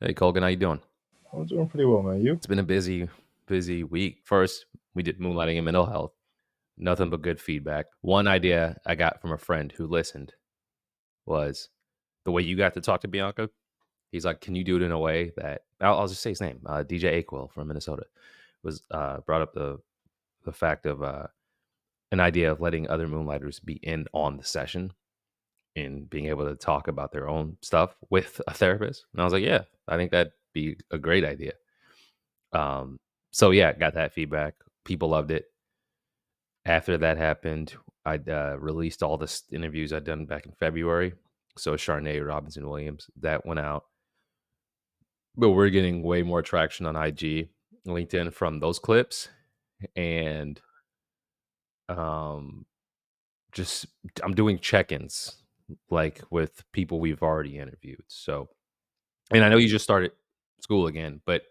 Hey Colgan, how you doing? I'm doing pretty well, man. You? It's been a busy week. First, we did Moonlighting and Mental Health. Nothing but good feedback. One idea I got from a friend who listened was the way you got to talk to Bianca. He's like, "Can you do it in a way that I'll just say his name, DJ Aquil from Minnesota, was brought up the fact of an idea of letting other Moonlighters be in on the session and being able to talk about their own stuff with a therapist." And I was like, "Yeah, I think that'd be a great idea." Um, so yeah, got that feedback. People loved it. After that happened, I released all the interviews I'd done back in February. So Charnay Robinson Williams that went out, but we're getting way more traction on IG, LinkedIn from those clips, and um, just I'm doing check-ins like with people we've already interviewed. So, and I know you just started school again, but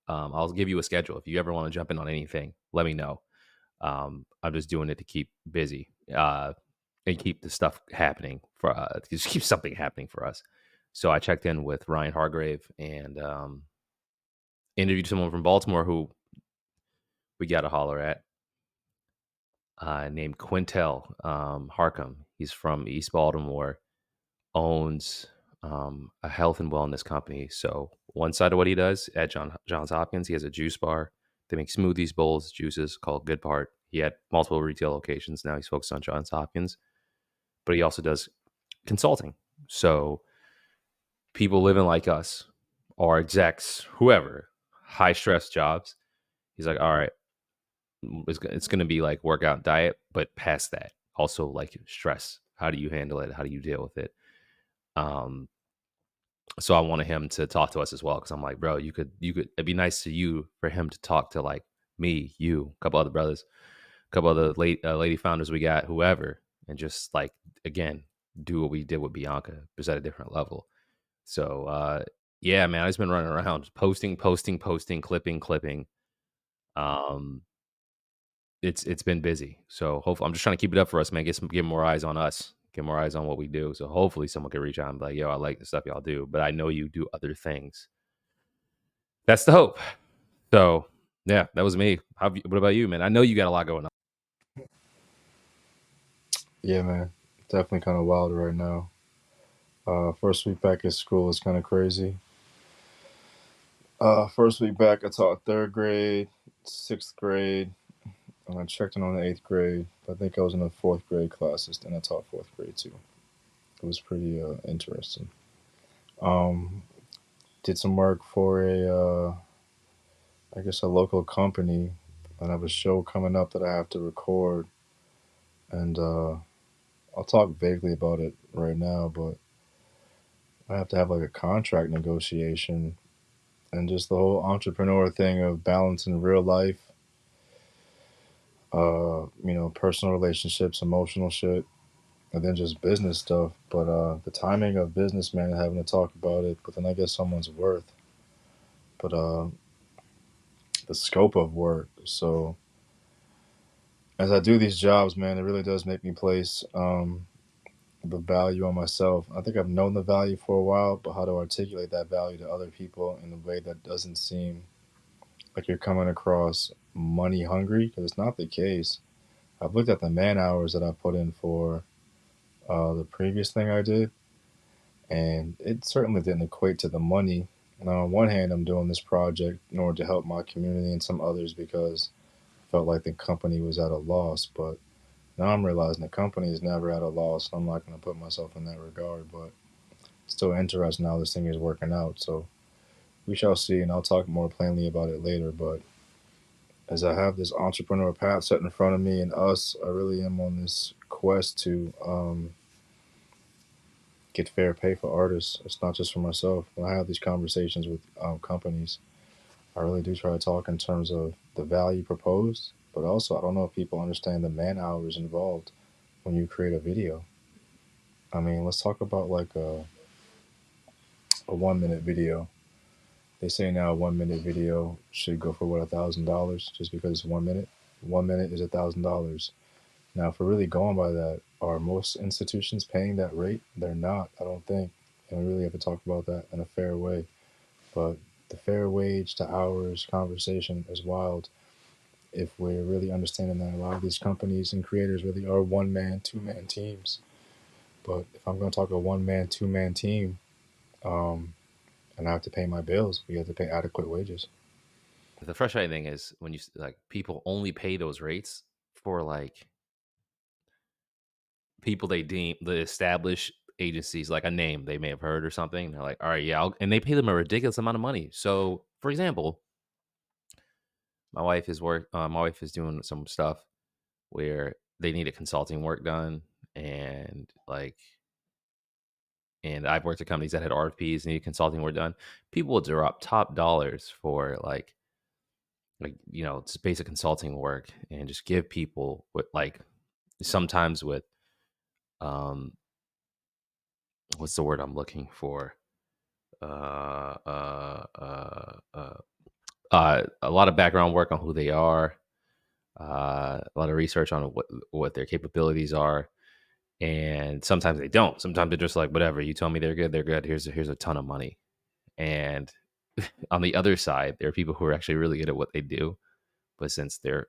I'll give you a schedule if you ever want to jump in on anything. Let me know. I'm just doing it to keep busy and keep the stuff happening for just keep something happening for us. So I checked in with Ryan Hargrave and interviewed someone from Baltimore who we got to holler at, named Quintel Harcum. He's from East Baltimore, owns a health and wellness company. So one side of what he does at Johns Hopkins, he has a juice bar. They make smoothies, bowls, juices called Good Part. He had multiple retail locations. Now he's focused on Johns Hopkins, but he also does consulting. So people living like us, or execs, whoever, high stress jobs. He's like, all right, it's going to be like workout and diet, but past that, also like stress. How do you handle it? How do you deal with it? Um, so I wanted him to talk to us as well because I'm like, bro, you could. It'd be nice to you for him to talk to like me, you, a couple other brothers, a couple other lady founders we got, whoever, and just like again do what we did with Bianca, just at a different level. So yeah, man, I've just been running around posting, clipping. Um, it's been busy. So hopefully, I'm just trying to keep it up for us, man. Get more eyes on us, get more eyes on what we do. So hopefully, someone can reach out and be like, "Yo, I like the stuff y'all do," but I know you do other things. That's the hope. So yeah, that was me. What about you, man? I know you got a lot going on. Yeah, man. Definitely kind of wild right now. First week back at school is kind of crazy. First week back, I taught third grade, sixth grade, and I checked in on the eighth grade. I think I was in the fourth grade classes, and I taught fourth grade too. It was pretty interesting. Um, did some work for I guess, a local company, and I have a show coming up that I have to record, and I'll talk vaguely about it right now, but I have to have like a contract negotiation and just the whole entrepreneur thing of balancing real life, personal relationships, emotional shit, and then just business stuff. But the timing of business, man, having to talk about it, but then I guess someone's worth, but the scope of work. So as I do these jobs, man, it really does make me place the value on myself. I think I've known the value for a while, but how to articulate that value to other people in a way that doesn't seem like you're coming across money hungry, because it's not the case. I've looked at the man hours that I put in for the previous thing I did, and it certainly didn't equate to the money. Now, on one hand, I'm doing this project in order to help my community and some others because I felt like the company was at a loss. But now I'm realizing the company is never at a loss, and I'm not going to put myself in that regard. But it's still interesting how this thing is working out. So we shall see, and I'll talk more plainly about it later. But as I have this entrepreneur path set in front of me and us, I really am on this quest to get fair pay for artists. It's not just for myself. When I have these conversations with companies, I really do try to talk in terms of the value proposed, but also I don't know if people understand the man hours involved when you create a video. I mean, let's talk about like a 1 minute video. They say now a 1 minute video should go for what, $1,000 just because it's 1 minute. 1 minute is $1,000. Now, if we're really going by that, are most institutions paying that rate? They're not, I don't think. And we really have to talk about that in a fair way. but the fair wage to hours conversation is wild if we're really understanding that a lot of these companies and creators really are one man, two man teams. But if I'm going to talk a one man, two man team, um, and I have to pay my bills, we have to pay adequate wages. The frustrating thing is when like people only pay those rates for like people they deem the established agencies, like a name they may have heard or something. They're like, all right, yeah, and they pay them a ridiculous amount of money. So, for example, my wife is doing some stuff where they needed consulting work done, and I've worked at companies that had RFPs and needed consulting work done. People would drop top dollars for just basic consulting work and just give people with sometimes with um what's the word I'm looking for? Uh uh uh uh a lot of background work on who they are, a lot of research on what their capabilities are, and sometimes they don't. Sometimes they're just like, whatever. You tell me they're good. Here's a ton of money. And on the other side, there are people who are actually really good at what they do, but since the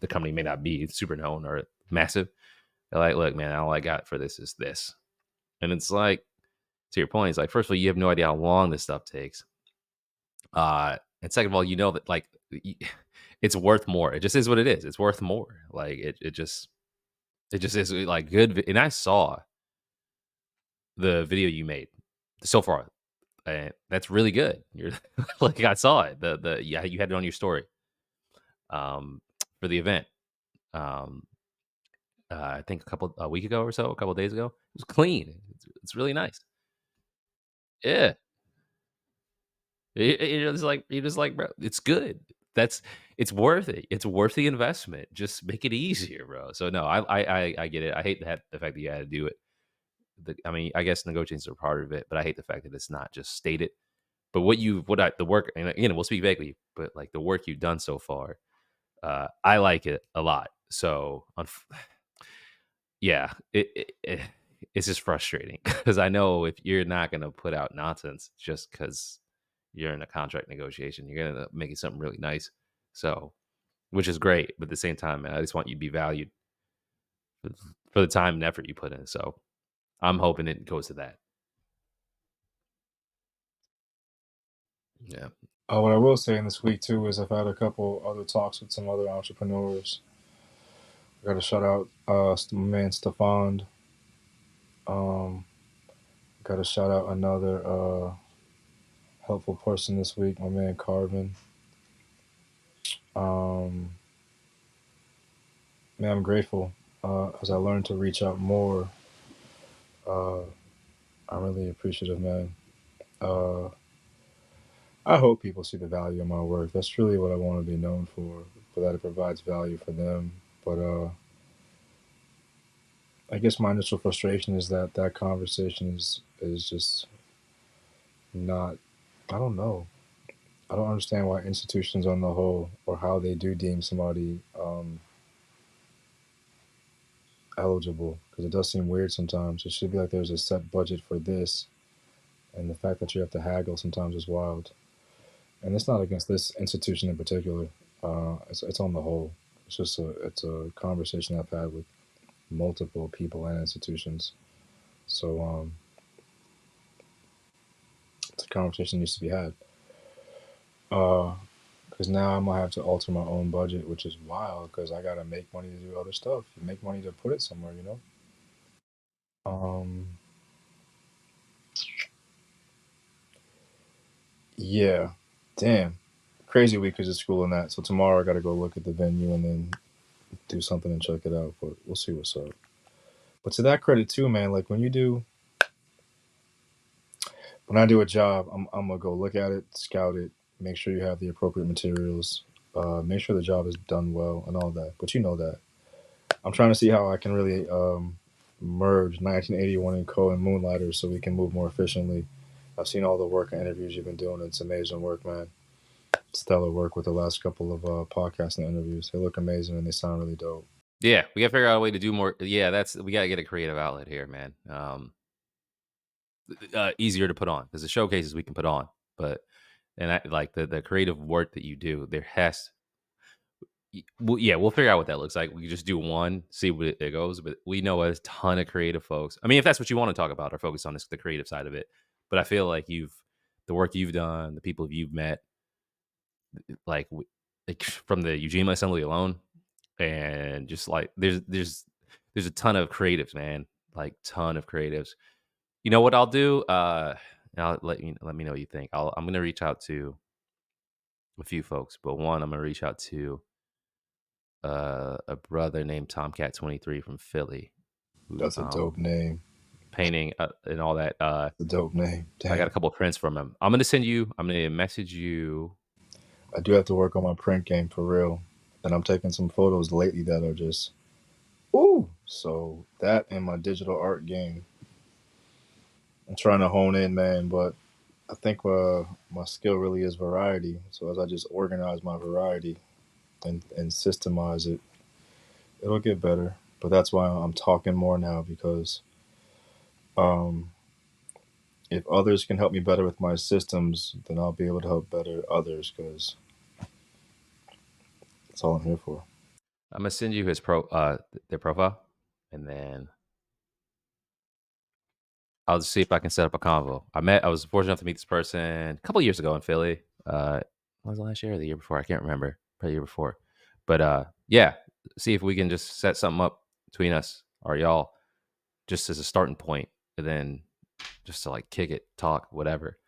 company may not be super known or massive, they're like, look, man, all I got for this is this, and it's like, to your point, it's like, first of all, you have no idea how long this stuff takes, and second of all, you know that it's worth more. It just is what it is. It's worth more. Like it just is like and I saw the video you made so far, and that's really good. You're like, I saw it. The Yeah, you had it on your story for the event. Um, I think a week ago or so, a couple of days ago. It was clean. It's really nice. Yeah, you're just like, bro, it's good. That's it's worth it. It's worth the investment. Just make it easier, bro. So no, I get it. I hate the fact that you had to do it. I mean, I guess negotiations are part of it, but I hate the fact that it's not just stated. But the work, and again, we'll speak vaguely, but like the work you've done so far, I like it a lot. So, yeah, it's just frustrating because I know if you're not going to put out nonsense just because you're in a contract negotiation, you're going to make it something really nice. So, which is great, but at the same time, man, I just want you to be valued for for the time and effort you put in. So, I'm hoping it goes to that. Yeah. What I will say in this week too is I've had a couple other talks with some other entrepreneurs. I got to shout out my man Stefan. Um, got to shout out another helpful person this week, my man Carvin. Um, man, I'm grateful as I learn to reach out more. Uh, I'm really appreciative, man. Uh, I hope people see the value in my work. That's really what I want to be known for that it provides value for them. But I guess my initial frustration is that that conversation is just not. I don't know. I don't understand why institutions on the whole or how they do deem somebody eligible because it does seem weird sometimes. It should be like there's a set budget for this, and the fact that you have to haggle sometimes is wild. And it's not against this institution in particular. It's on the whole. It's a conversation I've had with multiple people and institutions. So it's a conversation that needs to be had. Because now I'm gonna have to alter my own budget, which is wild. Because I gotta make money to do other stuff. You make money to put it somewhere, you know. Um, yeah, damn, crazy week because of school and that. So tomorrow I gotta go look at the venue and then do something and check it out. But we'll see what's up. But to that credit too, man. Like when I do a job, I'm gonna go look at it, scout it, make sure you have the appropriate materials, make sure the job is done well and all that. But you know that I'm trying to see how I can really merge 1981 and Co and Moonlighters so we can move more efficiently. I've seen all the work and interviews you've been doing. It's amazing work, man. Stellar work with the last couple of podcasts and interviews. They look amazing and they sound really dope. Yeah, we gotta figure out a way to do more. Yeah, we gotta get a creative outlet here, man. Easier to put on because the showcases we can put on. But and I like the creative work that you do. There has well, yeah, we'll figure out what that looks like. We can just do one, see what it goes. But we know a ton of creative folks. I mean, if that's what you want to talk about or focus on, is the creative side of it. But I feel like the work you've done, the people you've met, like, like from the Eugene Assembly alone, and just like there's a ton of creatives, man. Like ton of creatives. You know what I'll do? I'll let me know what you think. I'm gonna reach out to a few folks, but one I'm gonna reach out to a brother named Tomcat 23 from Philly, who's That's a dope name. painting and all that. A dope name. I got a Damn. couple of prints from him. I'm gonna message you. I do have to work on my print game for real. And I'm taking some photos lately that are just ooh. So that and my digital art game. I'm trying to hone in, man, but I think my skill really is variety. So as I just organize my variety and systemize it, it'll get better. But that's why I'm talking more now because um, if others can help me better with my systems, then I'll be able to help better others because that's all I'm here for. I'm gonna send you their profile, and then I'll just see if I can set up a convo. I was fortunate enough to meet this person a couple years ago in Philly. Was it last year or the year before? I can't remember. Probably the year before. But yeah, see if we can just set something up between us or y'all, just as a starting point, and then just to like kick it, talk, whatever.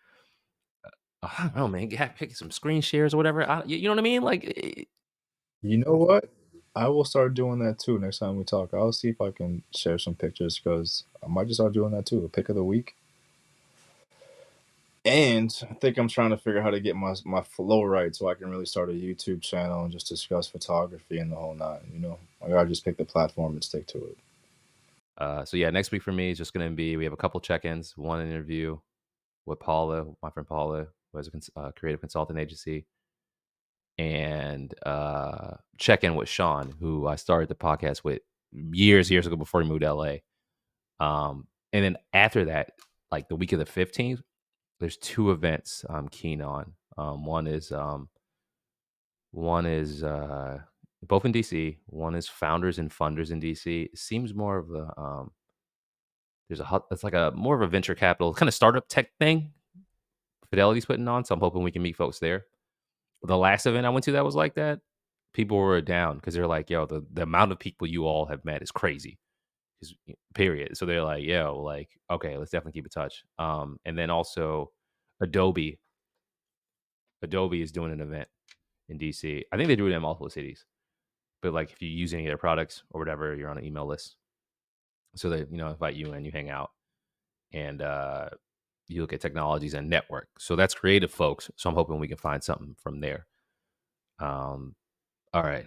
I don't know, man. Pick some screen shares or whatever. You know what I mean? Like, You know what? I will start doing that too next time we talk. I'll see if I can share some pictures because I might just start doing that too. A pick of the week. And I think I'm trying to figure out how to get my flow right so I can really start a YouTube channel and just discuss photography and the whole nine. I gotta just pick the platform and stick to it. so yeah, next week for me is just gonna be we have a couple check-ins, one interview with Paula, my friend Paula, who has a creative consulting agency, and check in with Sean, who I started the podcast with years ago before he moved to LA. And then after that, like the week of the 15th, there's two events I'm keen on. One is both in DC. One is Founders and Funders in DC. It seems more of a it's like a more of a venture capital kind of startup tech thing Fidelity's putting on. So I'm hoping we can meet folks there. The last event I went to that was like that, people were down because they're like, "Yo, the amount of people you all have met is crazy." Period. So they're like, "Yo, like, okay, let's definitely keep in touch." And then also Adobe. Adobe is doing an event in DC. I think they do it in multiple cities. But like, if you use any of their products or whatever, you're on an email list. So they, invite you in, you hang out, and you look at technologies and network. So that's creative folks. So I'm hoping we can find something from there. Um, all right.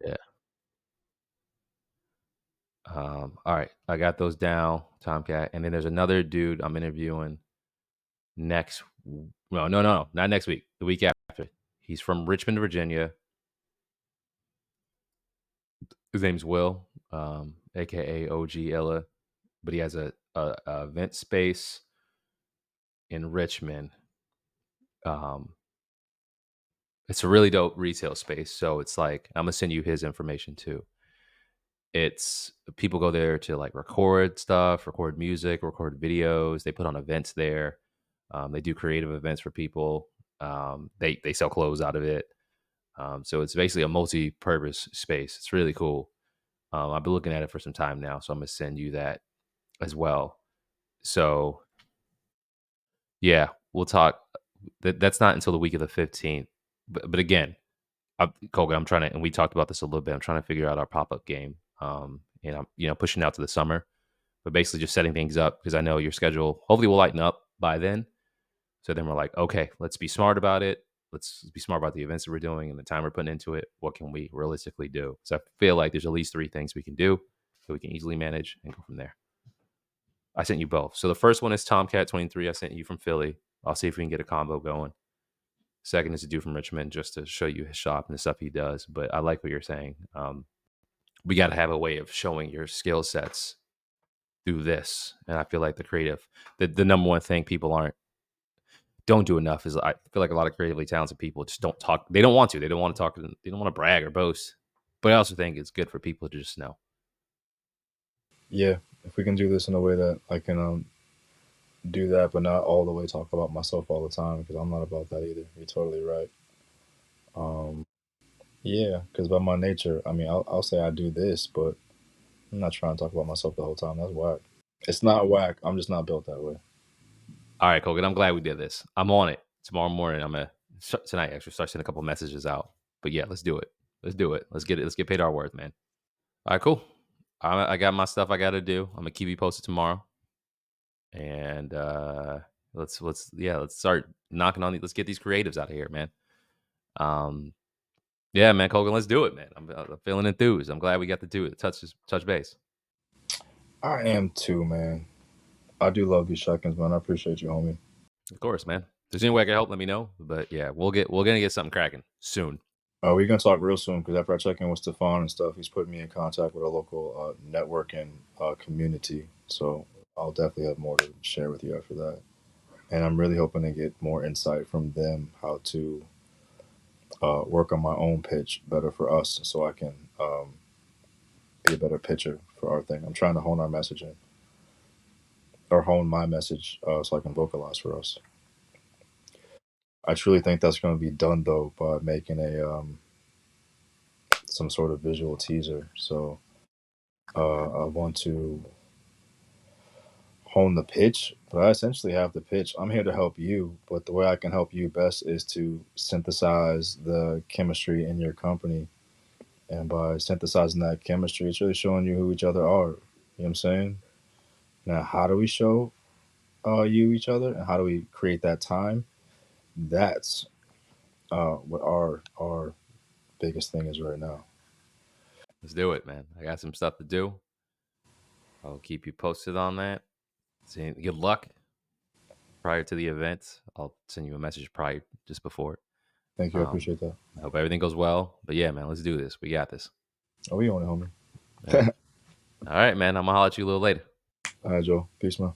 Yeah. All right. I got those down, Tomcat. And then there's another dude I'm interviewing no, not next week. The week after. He's from Richmond, Virginia. His name's Will, aka OG Ella, but he has a event space in Richmond. Um, it's a really dope retail space. So it's like I'm gonna send you his information too. It's people go there to like record stuff, record music, record videos. They put on events there. They do creative events for people. They sell clothes out of it. So it's basically a multi-purpose space. It's really cool. I've been looking at it for some time now, so I'm gonna send you that as well. So yeah, we'll talk. That's not until the week of the 15th. But again, Colgan, I'm trying to, and we talked about this a little bit. I'm trying to figure out our pop up game. And I'm pushing out to the summer, but basically just setting things up because I know your schedule hopefully will lighten up by then. So then we're like, okay, let's be smart about it. Let's be smart about the events that we're doing and the time we're putting into it. What can we realistically do? So I feel like there's at least three things we can do that we can easily manage and go from there. I sent you both. So the first one is Tomcat 23. I sent you from Philly. I'll see if we can get a combo going. Second is a dude from Richmond just to show you his shop and the stuff he does. But I like what you're saying. We got to have a way of showing your skill sets do this. And I feel like the number one thing people aren't don't do enough is, I feel like a lot of creatively talented people just don't talk. They don't want to. They don't want to talk. They don't want to brag or boast. But I also think it's good for people to just know. Yeah, if we can do this in a way that I can do that, but not all the way talk about myself all the time, because I'm not about that either. You're totally right. Um, yeah, because by my nature, I mean, I'll say I do this, but I'm not trying to talk about myself the whole time. That's whack. It's not whack. I'm just not built that way. All right, Colgan. I'm glad we did this. I'm on it tomorrow morning. I'm gonna tonight actually start sending a couple messages out. But yeah, let's do it. Let's do it. Let's get it. Let's get paid our worth, man. All right, cool. I got my stuff I got to do. I'm gonna keep you posted tomorrow, and let's start knocking on. Let's get these creatives out of here, man. Um, yeah, man, Colgan, let's do it, man. I'm feeling enthused. I'm glad we got to do it. Touch base. I am too, man. I do love these check-ins, man. I appreciate you, homie. Of course, man. If there's any way I can help, let me know. But yeah, we're gonna get something cracking soon. We're gonna talk real soon because after I check in with Stefan and stuff, he's putting me in contact with a local network and community. So I'll definitely have more to share with you after that. And I'm really hoping to get more insight from them how to work on my own pitch better for us, so I can be a better pitcher for our thing. I'm trying to hone our messaging or hone my message so I can vocalize for us. I truly think that's going to be done though by making a some sort of visual teaser. So I want to hone the pitch, but I essentially have the pitch. I'm here to help you, but the way I can help you best is to synthesize the chemistry in your company. And by synthesizing that chemistry, it's really showing you who each other are. You know what I'm saying? Now, how do we show you each other, and how do we create that time? That's what our biggest thing is right now. Let's do it, man. I got some stuff to do. I'll keep you posted on that. Good luck prior to the event. I'll send you a message probably just before. Thank you. I Um, appreciate that. I hope everything goes well. But yeah, man, let's do this. We got this. Oh, we on it, All right. homie. All right, man. I'm gonna holler at you a little later. All right, Joe. Peace, man.